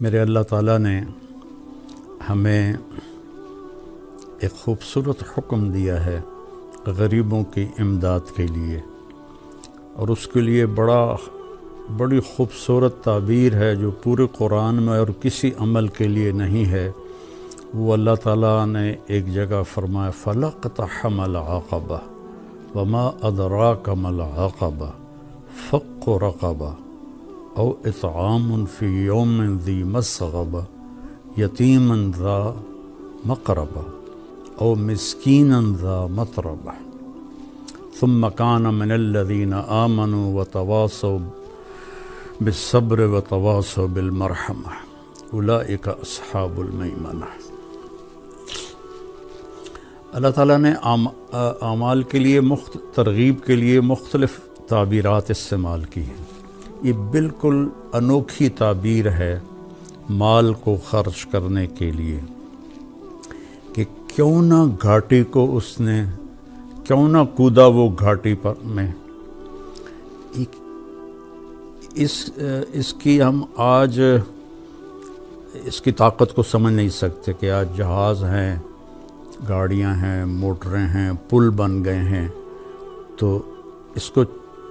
میرے اللہ تعالیٰ نے ہمیں ایک خوبصورت حکم دیا ہے غریبوں کی امداد کے لیے، اور اس کے لیے بڑی خوبصورت تعبیر ہے جو پورے قرآن میں اور کسی عمل کے لیے نہیں ہے۔ وہ اللہ تعالیٰ نے ایک جگہ فرمایا فَلَاقْتَحَمَ الْعَقَبَةَ وَمَا أَدْرَاكَ مَا الْعَقَبَةُ فَكُّ رَقَبَةٍ أَوْ إِطْعَامٌ فِي يَوْمٍ ذِي مَسْغَبَةٍ يَتِيمًا ذَا مَقْرَبَةٍ أَوْ مِسْكِينًا ذَا مَتْرَبَةٍ ثُمَّ كَانَ مِنَ الَّذِينَ آمَنُوا وَتَوَاصَوْا بِالصَّبْرِ وَتَوَاصَوْا بِالْمَرْحَمَةِ أُولَئِكَ أَصْحَابُ الْمَيْمَنَةِ۔ اللہ تعالیٰ نے اعمال کے لیے ترغیب کے لیے مختلف تعبیرات استعمال کی ہیں۔ یہ بالکل انوکھی تعبیر ہے مال کو خرچ کرنے کے لیے کہ کیوں نہ گھاٹی کو اس نے کیوں نہ کودا وہ گھاٹی پر میں۔ اس کی ہم آج اس کی طاقت کو سمجھ نہیں سکتے کہ آج جہاز ہیں، گاڑیاں ہیں، موٹریں ہیں، پل بن گئے ہیں، تو اس کو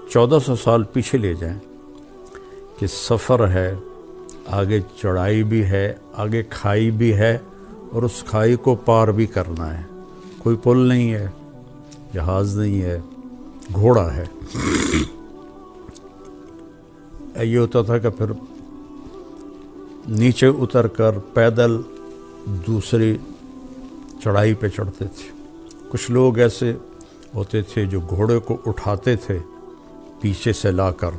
1400 سال پیچھے لے جائیں کہ سفر ہے، آگے چڑھائی بھی ہے، آگے کھائی بھی ہے، اور اس کھائی کو پار بھی کرنا ہے۔ کوئی پل نہیں ہے، جہاز نہیں ہے، گھوڑا ہے۔ یہ ہوتا تھا کہ پھر نیچے اتر کر پیدل دوسری چڑھائی پہ چڑھتے تھے۔ کچھ لوگ ایسے ہوتے تھے جو گھوڑے کو اٹھاتے تھے پیچھے سے لا کر،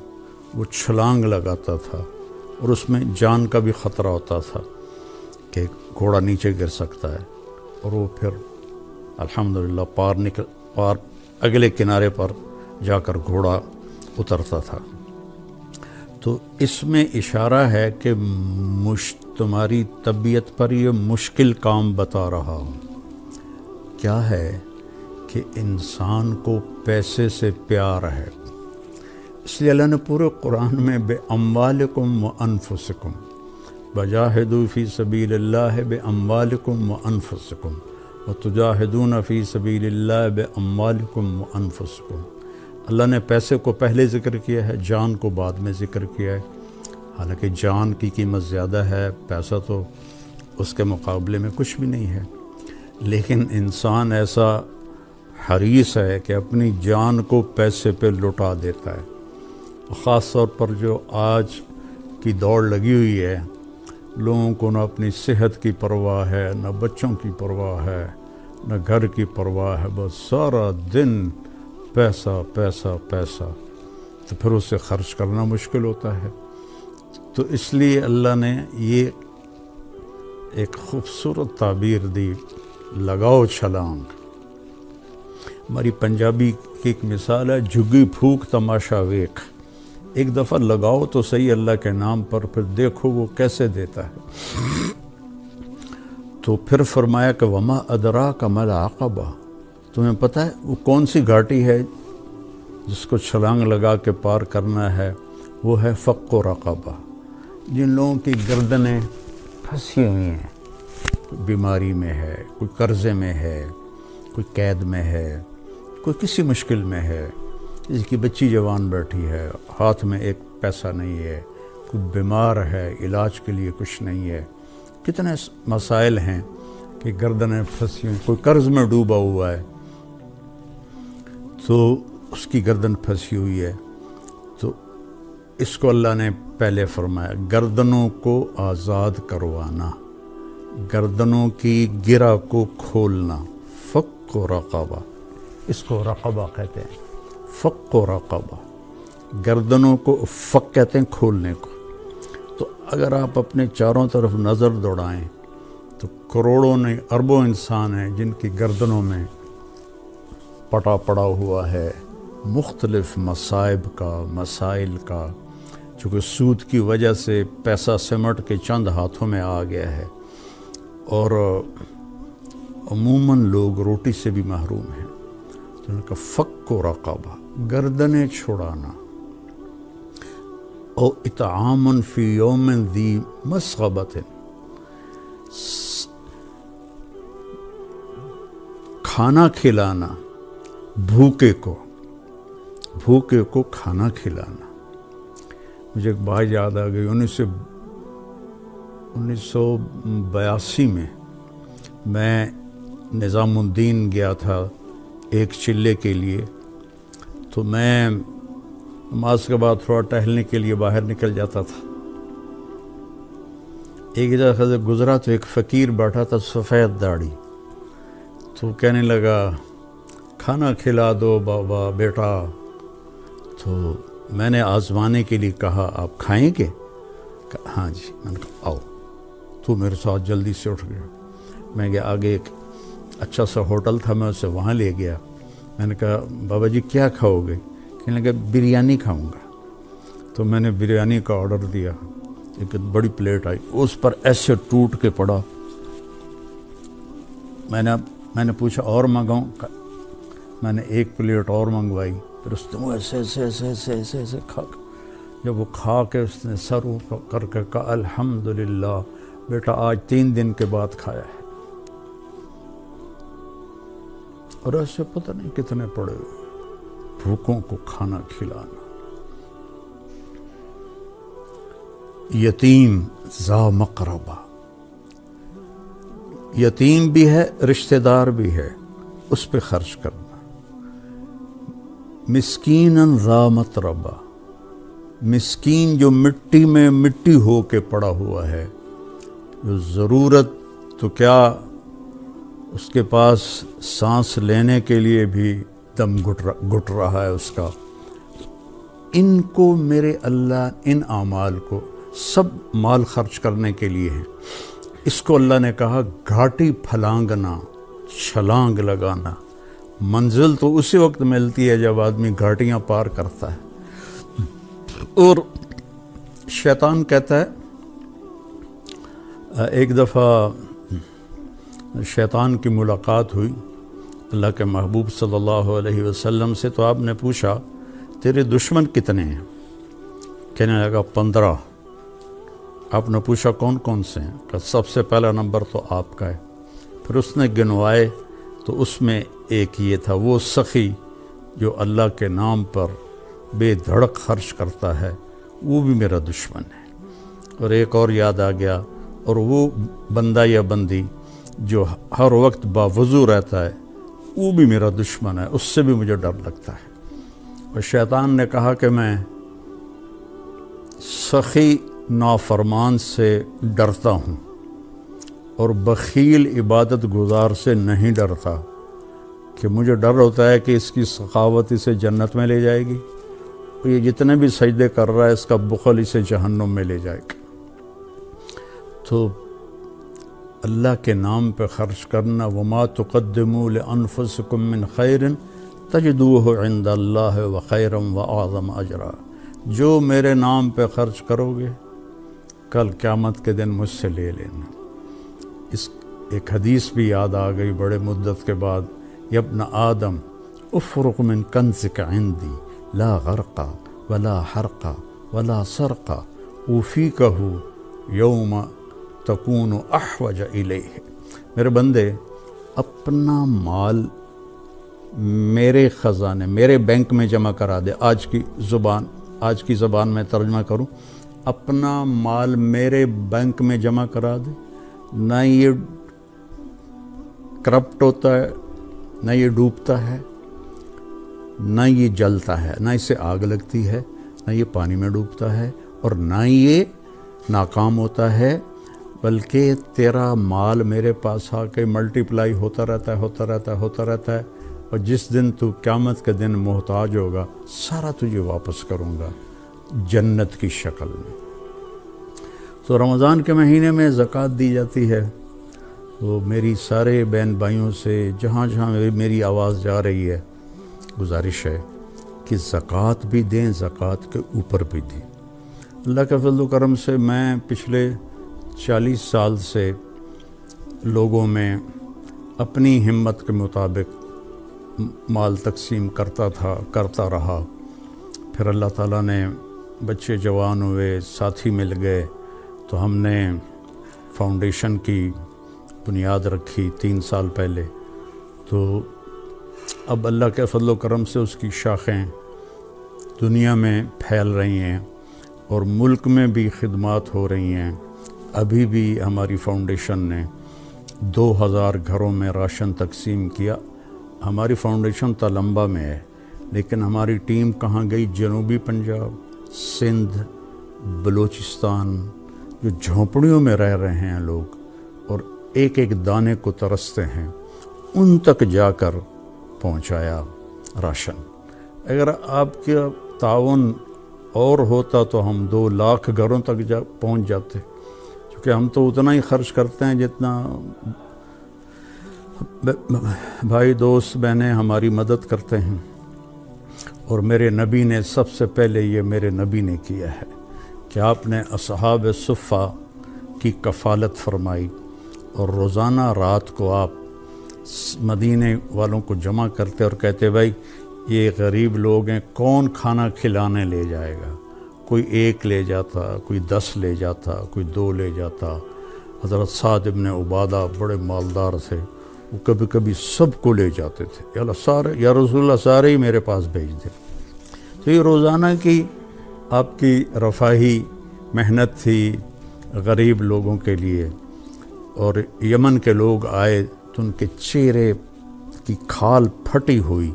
وہ چھلانگ لگاتا تھا، اور اس میں جان کا بھی خطرہ ہوتا تھا کہ گھوڑا نیچے گر سکتا ہے، اور وہ پھر الحمدللہ پار اگلے کنارے پر جا کر گھوڑا اترتا تھا۔ تو اس میں اشارہ ہے کہ تمہاری طبیعت پر یہ مشکل کام بتا رہا ہوں۔ کیا ہے کہ انسان کو پیسے سے پیار ہے، اس لیے اللہ نے پورے قرآن میں بِأَمْوَالِكُمْ وَأَنفُسِكُمْ وَجَاهِدُوا فِي سَبِيلِ اللَّهِ بِأَمْوَالِكُمْ وَأَنفُسِكُمْ وَتُجَاهِدُونَ فِي سَبِيلِ اللَّهِ بِأَمْوَالِكُمْ وَأَنفُسِكُمْ۔ اللہ نے پیسے کو پہلے ذکر کیا ہے، جان کو بعد میں ذکر کیا ہے۔ حالانکہ جان کی قیمت زیادہ ہے، پیسہ تو اس کے مقابلے میں کچھ بھی نہیں ہے، لیکن انسان ایسا حریص ہے کہ اپنی جان کو پیسے پہ لٹا دیتا ہے۔ خاص طور پر جو آج کی دوڑ لگی ہوئی ہے، لوگوں کو نہ اپنی صحت کی پرواہ ہے، نہ بچوں کی پرواہ ہے، نہ گھر کی پرواہ ہے، بس سارا دن پیسہ پیسہ پیسہ، تو پھر اسے خرچ کرنا مشکل ہوتا ہے۔ تو اس لیے اللہ نے یہ ایک خوبصورت تعبیر دی، لگاؤ چھلانگ۔ ہماری پنجابی کی ایک مثال ہے، جھگی پھوک تماشا ویکھ۔ ایک دفعہ لگاؤ تو صحیح اللہ کے نام پر، پھر دیکھو وہ کیسے دیتا ہے۔ تو پھر فرمایا کہ وما ادراک ما العقبہ، تمہیں پتہ ہے وہ کون سی گھاٹی ہے جس کو چھلانگ لگا کے پار کرنا ہے؟ وہ ہے فق و رقبہ۔ جن لوگوں کی گردنیں پھنسی ہوئی ہیں، کوئی بیماری میں ہے، کوئی قرضے میں ہے، کوئی قید میں ہے، کوئی کسی مشکل میں ہے، جس کی بچی جوان بیٹھی ہے، ہاتھ میں ایک پیسہ نہیں ہے، کوئی بیمار ہے، علاج کے لیے کچھ نہیں ہے، کتنے مسائل ہیں کہ گردنیں پھنسی ہوئی، کوئی قرض میں ڈوبا ہوا ہے، تو اس کی گردن پھنسی ہوئی ہے۔ تو اس کو اللہ نے پہلے فرمایا گردنوں کو آزاد کروانا، گردنوں کی گرہ کو کھولنا، فق و رقبہ، اس کو رقبہ کہتے ہیں، فق و رقبہ، گردنوں کو فق کہتے ہیں کھولنے کو۔ تو اگر آپ اپنے چاروں طرف نظر دوڑائیں تو کروڑوں نہیں اربوں انسان ہیں جن کی گردنوں میں پٹا پڑا ہوا ہے مختلف مصائب کا، مسائل کا، چونکہ سود کی وجہ سے پیسہ سمٹ کے چند ہاتھوں میں آ گیا ہے، اور عموماً لوگ روٹی سے بھی محروم ہیں۔ تو ان کا فق و رقبہ، گردنیں چھڑانا۔ او اطعام فی یوم ذی مسغبۃ، کھانا کھلانا بھوکے کو کھانا کھلانا۔ مجھے ایک بات یاد آ گئی، 1982 میں نظام الدین گیا تھا ایک چلے کے لیے، تو میں نماز کے بعد تھوڑا ٹہلنے کے لیے باہر نکل جاتا تھا۔ ایک جگہ سے گزرا تو ایک فقیر بیٹھا تھا، سفید داڑھی، تو کہنے لگا کھانا کھلا دو بابا بیٹا۔ تو میں نے آزمانے کے لیے کہا آپ کھائیں گے؟ کہا ہاں جی۔ میں نے کہا آؤ۔ تو میرے ساتھ جلدی سے اٹھ گیا، میں گیا آگے، ایک اچھا سا ہوٹل تھا، میں اسے وہاں لے گیا۔ میں نے کہا بابا جی کیا کھاؤ گے؟ کہنے لگا بریانی کھاؤں گا۔ تو میں نے بریانی کا آرڈر دیا، ایک بڑی پلیٹ آئی، اس پر ایسے ٹوٹ کے پڑا۔ میں نے پوچھا اور منگاؤں؟ میں نے ایک پلیٹ اور منگوائی، پھر اس نے وہ ایسے کھا، جب وہ کھا کے اس نے سر اوپر کر کے کہا الحمدللہ بیٹا آج 3 دن کے بعد کھایا ہے۔ اور ایسے پتہ نہیں کتنے پڑے ہوئے بھوکوں کو کھانا کھلانا۔ یتیم ذا مقربہ، یتیم بھی ہے رشتہ دار بھی ہے، اس پہ خرچ کرنا۔ مسکیناً ذا متربہ، مسکین جو مٹی میں مٹی ہو کے پڑا ہوا ہے، جو ضرورت تو کیا اس کے پاس سانس لینے کے لیے بھی دم گھٹ رہا ہے اس کا۔ ان کو میرے اللہ، ان اعمال کو، سب مال خرچ کرنے کے لیے ہیں۔ اس کو اللہ نے کہا گھاٹی پھلانگنا، چھلانگ لگانا۔ منزل تو اسی وقت ملتی ہے جب آدمی گھاٹیاں پار کرتا ہے۔ اور شیطان کہتا ہے، ایک دفعہ شیطان کی ملاقات ہوئی اللہ کے محبوب صلی اللہ علیہ وسلم سے، تو آپ نے پوچھا تیرے دشمن کتنے ہیں؟ کہنے لگا 15۔ آپ نے پوچھا کون کون سے ہیں؟ کہ سب سے پہلا نمبر تو آپ کا ہے۔ پھر اس نے گنوائے تو اس میں ایک یہ تھا، وہ سخی جو اللہ کے نام پر بے دھڑک خرچ کرتا ہے وہ بھی میرا دشمن ہے۔ اور ایک اور یاد آ گیا، اور وہ بندہ یا بندی جو ہر وقت باوضو رہتا ہے وہ بھی میرا دشمن ہے، اس سے بھی مجھے ڈر لگتا ہے۔ اور شیطان نے کہا کہ میں سخی نافرمان سے ڈرتا ہوں اور بخیل عبادت گزار سے نہیں ڈرتا، کہ مجھے ڈر ہوتا ہے کہ اس کی سخاوت اسے جنت میں لے جائے گی، اور یہ جتنے بھی سجدے کر رہا ہے اس کا بخل اسے جہنم میں لے جائے گا۔ تو اللہ کے نام پہ خرچ کرنا، وما تقدموا لانفسکم من خیر تجدوہ عند اللہ وخیرا واعظم اجرا۔ جو میرے نام پہ خرچ کرو گے کل قیامت کے دن مجھ سے لے لینا۔ اس ایک حدیث بھی یاد آ گئی بڑے مدت کے بعد، یا ابن آدم افرق من کنزک عندی لا غرق ولا حرق ولا سرق اوفیکہ یوم تکون احوج الیہ۔ میرے بندے اپنا مال میرے خزانے، میرے بینک میں جمع کرا دے۔ آج کی زبان میں ترجمہ کروں، اپنا مال میرے بینک میں جمع کرا دے، نہ یہ کرپٹ ہوتا ہے، نہ یہ ڈوبتا ہے، نہ یہ جلتا ہے، نہ اسے آگ لگتی ہے، نہ یہ پانی میں ڈوبتا ہے، اور نہ یہ ناکام ہوتا ہے، بلکہ تیرا مال میرے پاس آ کے ملٹی پلائی ہوتا رہتا ہے، اور جس دن تو قیامت کے دن محتاج ہوگا سارا تجھے واپس کروں گا جنت کی شکل میں۔ تو رمضان کے مہینے میں زکوٰۃ دی جاتی ہے، تو میری سارے بہن بھائیوں سے جہاں جہاں میری آواز جا رہی ہے گزارش ہے کہ زکوٰۃ بھی دیں، زکوٰۃ کے اوپر بھی دیں۔ اللہ کے فضل و کرم سے میں پچھلے 40 سال سے لوگوں میں اپنی ہمت کے مطابق مال تقسیم کرتا رہا۔ پھر اللہ تعالیٰ نے بچے جوان ہوئے، ساتھی مل گئے، تو ہم نے فاؤنڈیشن کی بنیاد رکھی 3 سال پہلے۔ تو اب اللہ کے فضل و کرم سے اس کی شاخیں دنیا میں پھیل رہی ہیں اور ملک میں بھی خدمات ہو رہی ہیں۔ ابھی بھی ہماری فاؤنڈیشن نے 2000 گھروں میں راشن تقسیم کیا۔ ہماری فاؤنڈیشن تلمبا میں ہے، لیکن ہماری ٹیم کہاں گئی؟ جنوبی پنجاب، سندھ، بلوچستان، جو جھونپڑیوں میں رہ رہے ہیں لوگ اور ایک ایک دانے کو ترستے ہیں، ان تک جا کر پہنچایا راشن۔ اگر آپ کا تعاون اور ہوتا تو ہم 2 لاکھ گھروں تک پہنچ جاتے، کیونکہ ہم تو اتنا ہی خرچ کرتے ہیں جتنا بھائی دوست بہنیں ہماری مدد کرتے ہیں۔ اور میرے نبی نے سب سے پہلے یہ میرے نبی نے کیا ہے کہ آپ نے اصحاب صفہ کی کفالت فرمائی، اور روزانہ رات کو آپ مدینے والوں کو جمع کرتے اور کہتے بھائی یہ غریب لوگ ہیں، کون کھانا کھلانے لے جائے گا؟ کوئی 1 لے جاتا، کوئی 10 لے جاتا، کوئی 2 لے جاتا۔ حضرت سعد ابن عبادہ بڑے مالدار تھے، وہ کبھی کبھی سب کو لے جاتے تھے، یا اللہ سارے، یا رسول اللہ سارے ہی میرے پاس بھیج دیں۔ تو یہ روزانہ کی آپ کی رفاہی محنت تھی غریب لوگوں کے لیے۔ اور یمن کے لوگ آئے تو ان کے چہرے کی کھال پھٹی ہوئی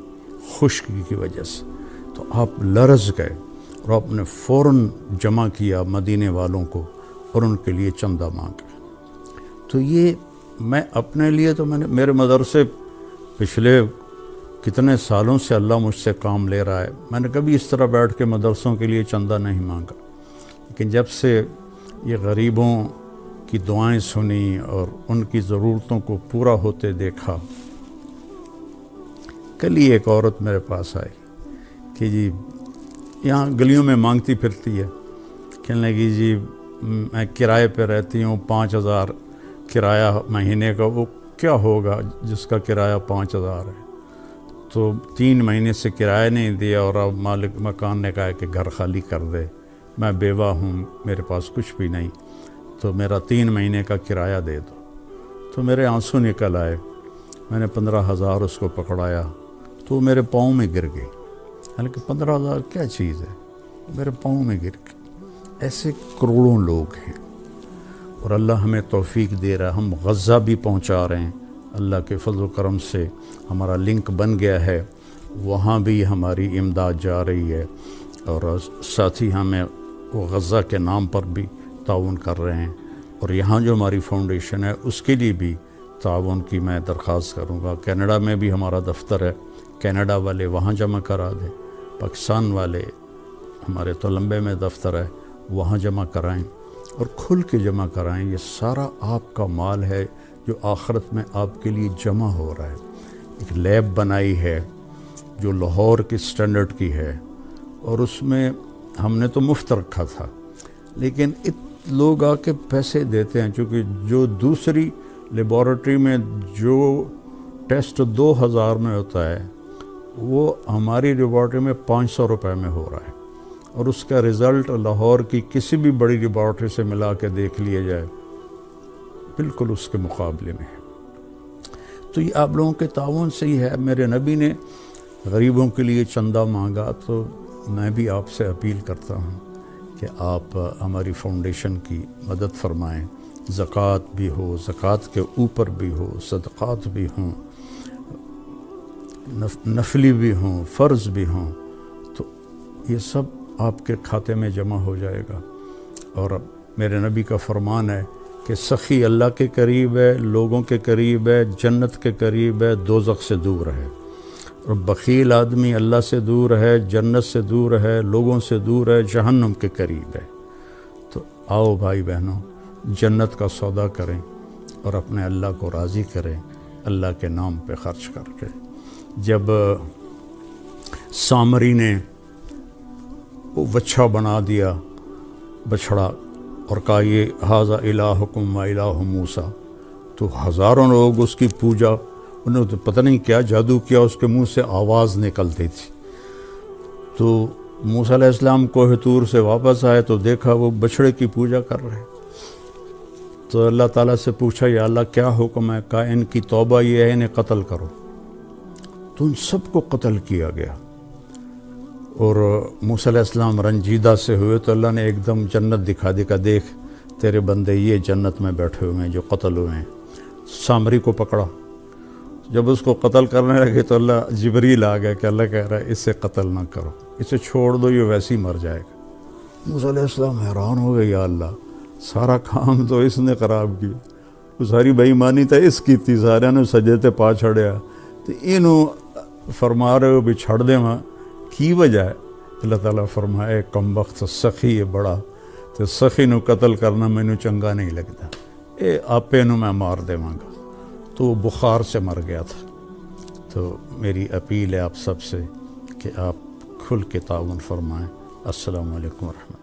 خشکی کی وجہ سے، تو آپ لرز گئے اور آپ نے فوراً جمع کیا مدینے والوں کو اور ان کے لیے چندہ مانگا۔ تو یہ میں اپنے لیے تو میرے مدرسے پچھلے کتنے سالوں سے اللہ مجھ سے کام لے رہا ہے، میں نے کبھی اس طرح بیٹھ کے مدرسوں کے لیے چندہ نہیں مانگا، لیکن جب سے یہ غریبوں کی دعائیں سنی اور ان کی ضرورتوں کو پورا ہوتے دیکھا۔ کل ہی ایک عورت میرے پاس آئی کہ جی یہاں گلیوں میں مانگتی پھرتی ہے، کہنے لگی جی میں کرائے پہ رہتی ہوں، 5000 کرایہ مہینے کا، وہ کیا ہوگا جس کا کرایہ 5000 ہے؟ تو 3 مہینے سے کرایہ نہیں دیا اور اب مالک مکان نے کہا کہ گھر خالی کر دے، میں بیوہ ہوں، میرے پاس کچھ بھی نہیں، تو میرا 3 مہینے کا کرایہ دے دو۔ تو میرے آنسو نکل آئے، میں نے 15000 اس کو پکڑایا تو وہ میرے پاؤں میں گر گئی، حالانکہ 15000 کیا چیز ہے، میرے پاؤں میں گر گئی۔ ایسے کروڑوں لوگ ہیں اور اللہ ہمیں توفیق دے رہا ہے، ہم غزہ بھی پہنچا رہے ہیں، اللہ کے فضل و کرم سے ہمارا لنک بن گیا ہے، وہاں بھی ہماری امداد جا رہی ہے، اور ساتھی ہمیں وہ غزہ کے نام پر بھی تعاون کر رہے ہیں، اور یہاں جو ہماری فاؤنڈیشن ہے اس کے لیے بھی تعاون کی میں درخواست کروں گا۔ کینیڈا میں بھی ہمارا دفتر ہے، کینیڈا والے وہاں جمع کرا دیں، پاکستان والے ہمارے تلمبے میں دفتر ہے وہاں جمع کرائیں، اور کھل کے جمع کرائیں۔ یہ سارا آپ کا مال ہے جو آخرت میں آپ کے لیے جمع ہو رہا ہے۔ ایک لیب بنائی ہے جو لاہور کی سٹینڈرڈ کی ہے، اور اس میں ہم نے تو مفت رکھا تھا، لیکن لوگ آ کے پیسے دیتے ہیں، چونکہ جو دوسری لیبارٹری میں جو ٹیسٹ 2000 میں ہوتا ہے وہ ہماری لیبارٹری میں 500 روپے میں ہو رہا ہے، اور اس کا رزلٹ لاہور کی کسی بھی بڑی لیبارٹری سے ملا کے دیکھ لیا جائے بالکل اس کے مقابلے میں ہے۔ تو یہ آپ لوگوں کے تعاون سے ہی ہے۔ میرے نبی نے غریبوں کے لیے چندہ مانگا، تو میں بھی آپ سے اپیل کرتا ہوں کہ آپ ہماری فاؤنڈیشن کی مدد فرمائیں، زکوٰۃ بھی ہو، زکوٰۃ کے اوپر بھی ہو، صدقات بھی ہوں، نفلی بھی ہوں، فرض بھی ہوں، تو یہ سب آپ کے کھاتے میں جمع ہو جائے گا۔ اور میرے نبی کا فرمان ہے کہ سخی اللہ کے قریب ہے، لوگوں کے قریب ہے، جنت کے قریب ہے، دوزخ سے دور ہے، اور بخیل آدمی اللہ سے دور ہے، جنت سے دور ہے، لوگوں سے دور ہے، جہنم کے قریب ہے۔ تو آؤ بھائی بہنوں، جنت کا سودا کریں اور اپنے اللہ کو راضی کریں اللہ کے نام پہ خرچ کر کے۔ جب سامری نے وہ وچھا بنا دیا بچھڑا اور کہا یہ ھذا الہکم و الہ موسیٰ، تو ہزاروں لوگ اس کی پوجا، انہوں نے تو پتہ نہیں کیا جادو کیا، اس کے منہ سے آواز نکلتی تھی۔ تو موسیٰ علیہ السلام کوہ طور سے واپس آئے تو دیکھا وہ بچھڑے کی پوجا کر رہے. تو اللہ تعالیٰ سے پوچھا یا اللہ کیا حکم ہے؟ کہا ان کی توبہ یہ ہے انہیں قتل کرو. تو ان سب کو قتل کیا گیا. اور موسیٰ علیہ السلام رنجیدہ سے ہوئے تو اللہ نے ایک دم جنت دکھا دی کہ دیکھ تیرے بندے یہ جنت میں بیٹھے ہوئے ہیں جو قتل ہوئے ہیں. سامری کو پکڑا. جب اس کو قتل کرنے لگے تو اللہ جبریل آ گیا کہ اللہ کہہ رہا ہے اسے قتل نہ کرو، اسے چھوڑ دو، یہ ویسے ہی مر جائے گا. موسیٰ علیہ السلام حیران ہو گئے، یا اللہ سارا کام تو اس نے خراب کیا، وہ ساری بے ایمانی تو اس کی تھی، سارے نے سجے تے پا چھڑیا، تو انہوں فرما رہے ہو بھی چھڑ دے ماں کی وجہ ہے. اللہ تعالیٰ فرمائے کم وقت سخی ہے بڑا، تو سخی نو قتل کرنا مینوں چنگا نہیں لگتا، اے آپے نو میں مار دے گا. تو وہ بخار سے مر گیا تھا. تو میری اپیل ہے آپ سب سے کہ آپ کھل کے تعاون فرمائیں. السلام علیکم ورحمۃ اللہ.